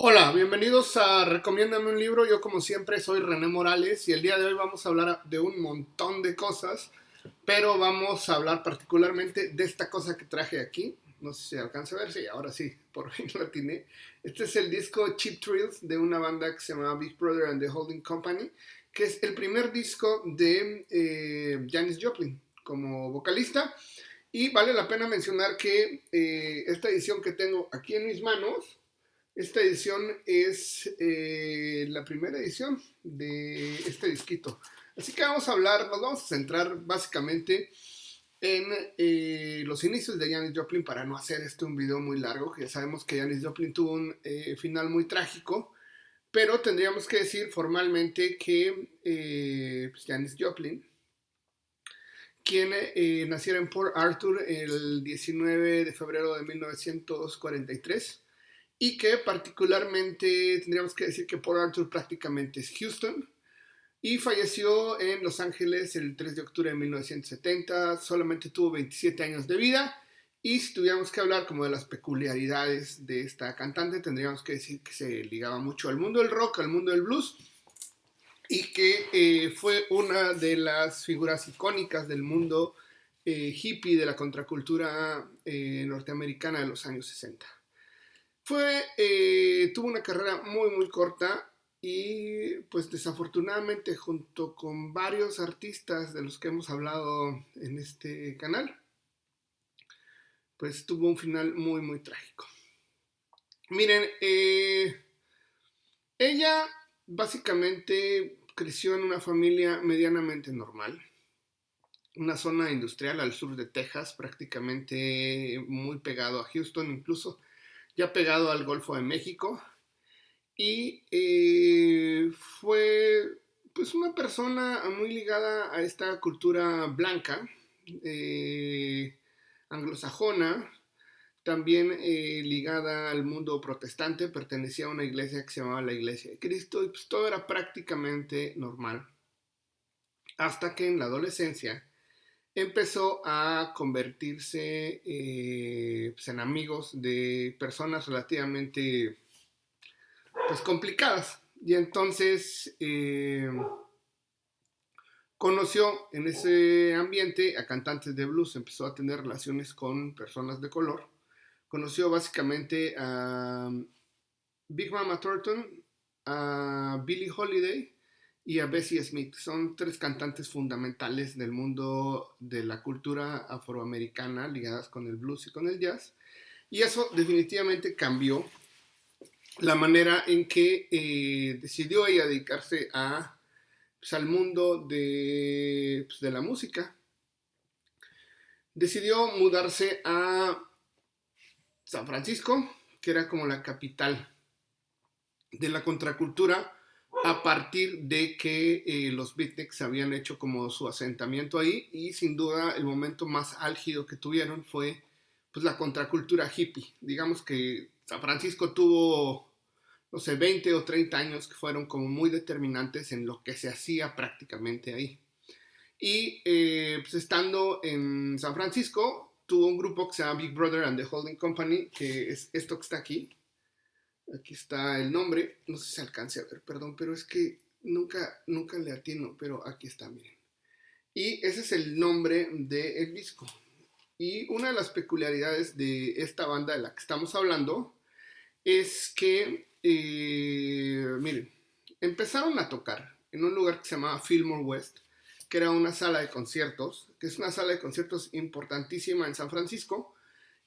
Hola, bienvenidos a Recomiéndame un libro. Yo como siempre soy René Morales y el día de hoy vamos a hablar de un montón de cosas, pero vamos a hablar particularmente de esta cosa que traje aquí. No sé si alcanza a ver, sí, ahora sí, por fin lo atiné. Este es el disco Cheap Thrills de una banda que se llama Big Brother and the Holding Company, que es el primer disco de Janis Joplin como vocalista. Y vale la pena mencionar que esta edición que tengo aquí en mis manos, esta edición es la primera edición de este disquito. Así que nos vamos a centrar básicamente en los inicios de Janis Joplin para no hacer un video muy largo, que ya sabemos que Janis Joplin tuvo un final muy trágico, pero tendríamos que decir formalmente que pues Janis Joplin, quien naciera en Port Arthur el 19 de febrero de 1943, y que particularmente tendríamos que decir que Port Arthur prácticamente es Houston, y falleció en Los Ángeles el 3 de octubre de 1970. Solamente tuvo 27 años de vida, y si tuviéramos que hablar como de las peculiaridades de esta cantante, tendríamos que decir que se ligaba mucho al mundo del rock, al mundo del blues, y que fue una de las figuras icónicas del mundo hippie, de la contracultura norteamericana de los años 60. Tuvo una carrera muy muy corta, y pues desafortunadamente, junto con varios artistas de los que hemos hablado en este canal, pues tuvo un final muy muy trágico. Miren, ella básicamente creció en una familia medianamente normal, una zona industrial al sur de Texas, prácticamente muy pegado a Houston, incluso ya pegado al Golfo de México. Y fue pues una persona muy ligada a esta cultura blanca, eh, anglosajona, también ligada al mundo protestante. Pertenecía a una iglesia que se llamaba la Iglesia de Cristo, y pues todo era prácticamente normal, hasta que en la adolescencia empezó a convertirse pues en amigos de personas relativamente pues complicadas. Y entonces conoció en ese ambiente a cantantes de blues, empezó a tener relaciones con personas de color. Conoció básicamente a Big Mama Thornton, a Billie Holiday y a Bessie Smith. Son tres cantantes fundamentales del mundo de la cultura afroamericana, ligadas con el blues y con el jazz. Y eso definitivamente cambió la manera en que decidió ella dedicarse pues, al mundo de la música. Decidió mudarse a San Francisco, que era como la capital de la contracultura, a partir de que los beatniks habían hecho como su asentamiento ahí, y sin duda el momento más álgido que tuvieron fue pues la contracultura hippie. Digamos que San Francisco tuvo, no sé, 20 o 30 años que fueron como muy determinantes en lo que se hacía prácticamente ahí. Y pues estando en San Francisco, tuvo un grupo que se llama Big Brother and the Holding Company, que es esto que está aquí. Aquí está el nombre, no sé si se alcance a ver, perdón, pero es que nunca le atino, pero aquí está, miren. Y ese es el nombre del disco. Y una de las peculiaridades de esta banda de la que estamos hablando es que, miren, empezaron a tocar en un lugar que se llamaba Fillmore West, que era una sala de conciertos, que es una sala de conciertos importantísima en San Francisco,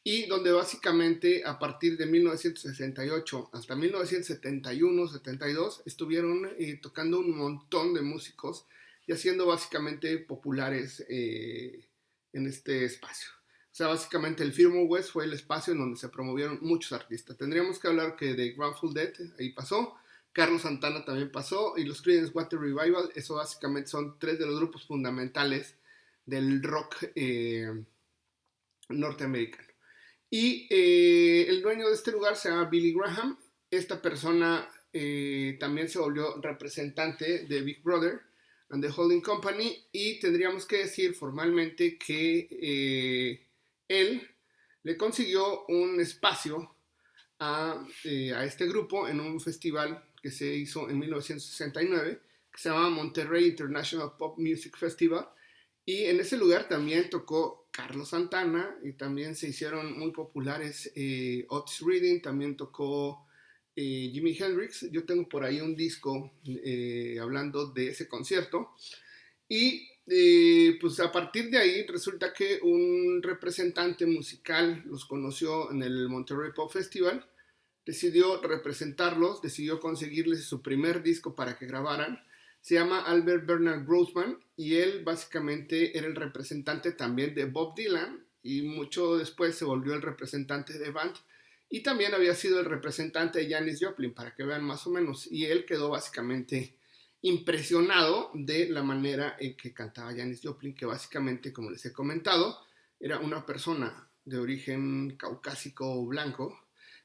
y donde básicamente a partir de 1968 hasta 1971-72 estuvieron tocando un montón de músicos y haciendo básicamente populares en este espacio. O sea, básicamente el Fillmore West fue el espacio en donde se promovieron muchos artistas. Tendríamos que hablar que de Grateful Dead ahí pasó, Carlos Santana también pasó, y los Creedence Water Revival. Eso básicamente son tres de los grupos fundamentales del rock norteamericano. Y el dueño de este lugar se llama Billy Graham. Esta persona también se volvió representante de Big Brother and the Holding Company, y tendríamos que decir formalmente que él le consiguió un espacio a este grupo en un festival que se hizo en 1969, que se llama Monterrey International Pop Music Festival. Y en ese lugar también tocó Carlos Santana y también se hicieron muy populares Otis Redding, también tocó Jimi Hendrix. Yo tengo por ahí un disco hablando de ese concierto. Y pues a partir de ahí resulta que un representante musical los conoció en el Monterrey Pop Festival, decidió representarlos, decidió conseguirles su primer disco para que grabaran. Se llama Albert Bernard Grossman y él básicamente era el representante también de Bob Dylan y mucho después se volvió el representante de Band y también había sido el representante de Janis Joplin, para que vean más o menos, y él quedó básicamente impresionado de la manera en que cantaba Janis Joplin, que básicamente, como les he comentado, era una persona de origen caucásico blanco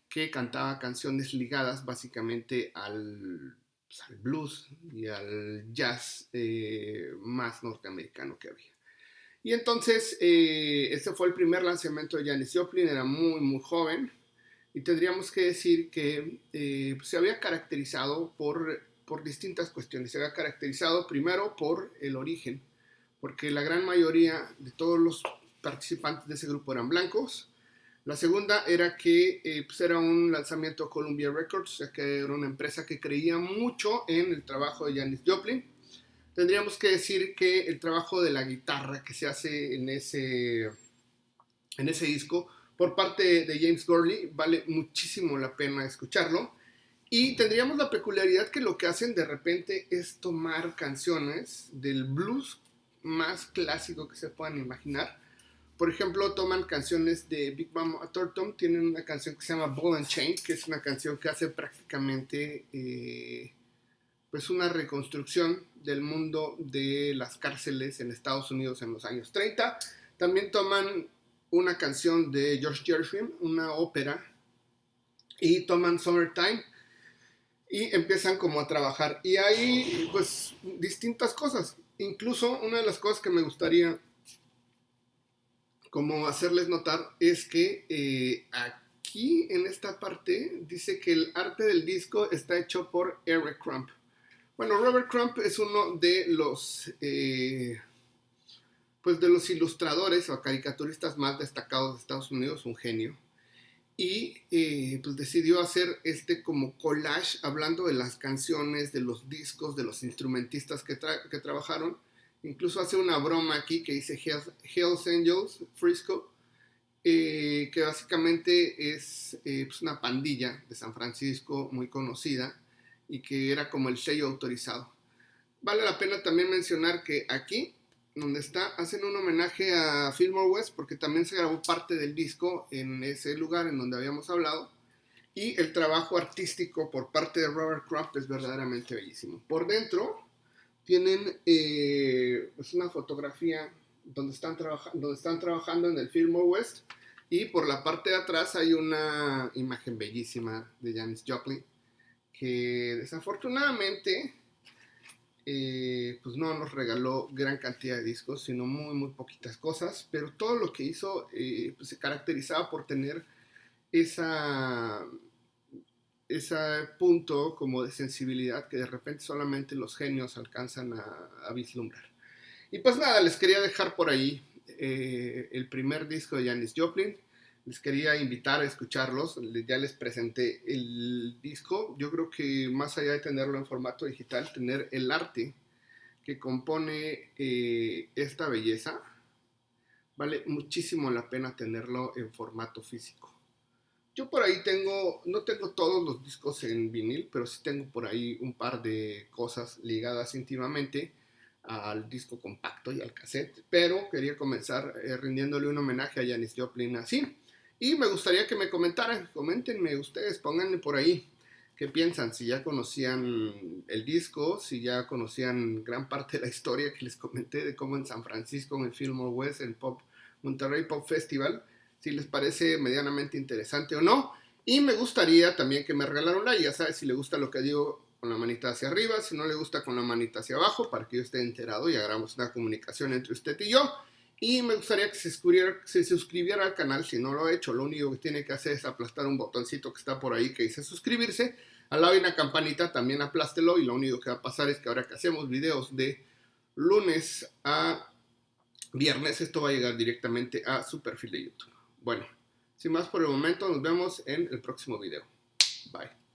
que cantaba canciones ligadas básicamente pues, al blues y al jazz más norteamericano que había. Y entonces, ese fue el primer lanzamiento de Janis Joplin, era muy, muy joven, y tendríamos que decir que pues, se había caracterizado por distintas cuestiones. Se había caracterizado primero por el origen, porque la gran mayoría de todos los participantes de ese grupo eran blancos. La segunda era que pues era un lanzamiento Columbia Records, o sea que era una empresa que creía mucho en el trabajo de Janis Joplin. Tendríamos que decir que el trabajo de la guitarra que se hace en ese disco por parte de James Gorley vale muchísimo la pena escucharlo. Y tendríamos la peculiaridad que lo que hacen de repente es tomar canciones del blues más clásico que se puedan imaginar. Por ejemplo, toman canciones de Big Mama Thornton, tienen una canción que se llama Ball and Chain, que es una canción que hace prácticamente pues una reconstrucción del mundo de las cárceles en Estados Unidos en los años 30. También toman una canción de George Gershwin, una ópera, y toman Summertime y empiezan como a trabajar. Y hay pues distintas cosas. Incluso una de las cosas que me gustaría como hacerles notar es que aquí en esta parte dice que el arte del disco está hecho por Eric Crump. Bueno, Robert Crump es uno de los pues de los ilustradores o caricaturistas más destacados de Estados Unidos, un genio. Y pues decidió hacer este como collage hablando de las canciones, de los discos, de los instrumentistas que trabajaron. Incluso hace una broma aquí que dice Hells Angels Frisco, que básicamente es pues una pandilla de San Francisco muy conocida y que era como el sello autorizado. Vale la pena también mencionar que aquí, donde está, hacen un homenaje a Fillmore West porque también se grabó parte del disco en ese lugar en donde habíamos hablado. Y el trabajo artístico por parte de Robert Crump es verdaderamente bellísimo. Por dentro tienen pues una fotografía donde están trabajando en el Fillmore West, y por la parte de atrás hay una imagen bellísima de Janis Joplin que desafortunadamente pues no nos regaló gran cantidad de discos, sino muy muy poquitas cosas, pero todo lo que hizo pues se caracterizaba por tener ese punto como de sensibilidad que de repente solamente los genios alcanzan a vislumbrar. Y pues nada, les quería dejar por ahí el primer disco de Janis Joplin. Les quería invitar a escucharlos. Ya les presenté el disco. Yo creo que más allá de tenerlo en formato digital, tener el arte que compone esta belleza, vale muchísimo la pena tenerlo en formato físico. Yo por ahí no tengo todos los discos en vinil, pero sí tengo por ahí un par de cosas ligadas íntimamente al disco compacto y al cassette, pero quería comenzar rindiéndole un homenaje a Janis Joplin así. Y me gustaría que me comentaran, coméntenme ustedes, pónganme por ahí qué piensan, si ya conocían el disco, si ya conocían gran parte de la historia que les comenté de cómo en San Francisco, en el Fillmore West, el Monterrey Pop Festival, si les parece medianamente interesante o no. Y me gustaría también que me regalaran un like, ya sabes, si le gusta lo que digo, con la manita hacia arriba, si no le gusta, con la manita hacia abajo, para que yo esté enterado y hagamos una comunicación entre usted y yo. Y me gustaría que se suscribiera al canal si no lo ha hecho. Lo único que tiene que hacer es aplastar un botoncito que está por ahí que dice suscribirse. Al lado hay una campanita, también aplástelo y lo único que va a pasar es que ahora que hacemos videos de lunes a viernes, esto va a llegar directamente a su perfil de YouTube. Bueno, sin más por el momento, nos vemos en el próximo video. Bye.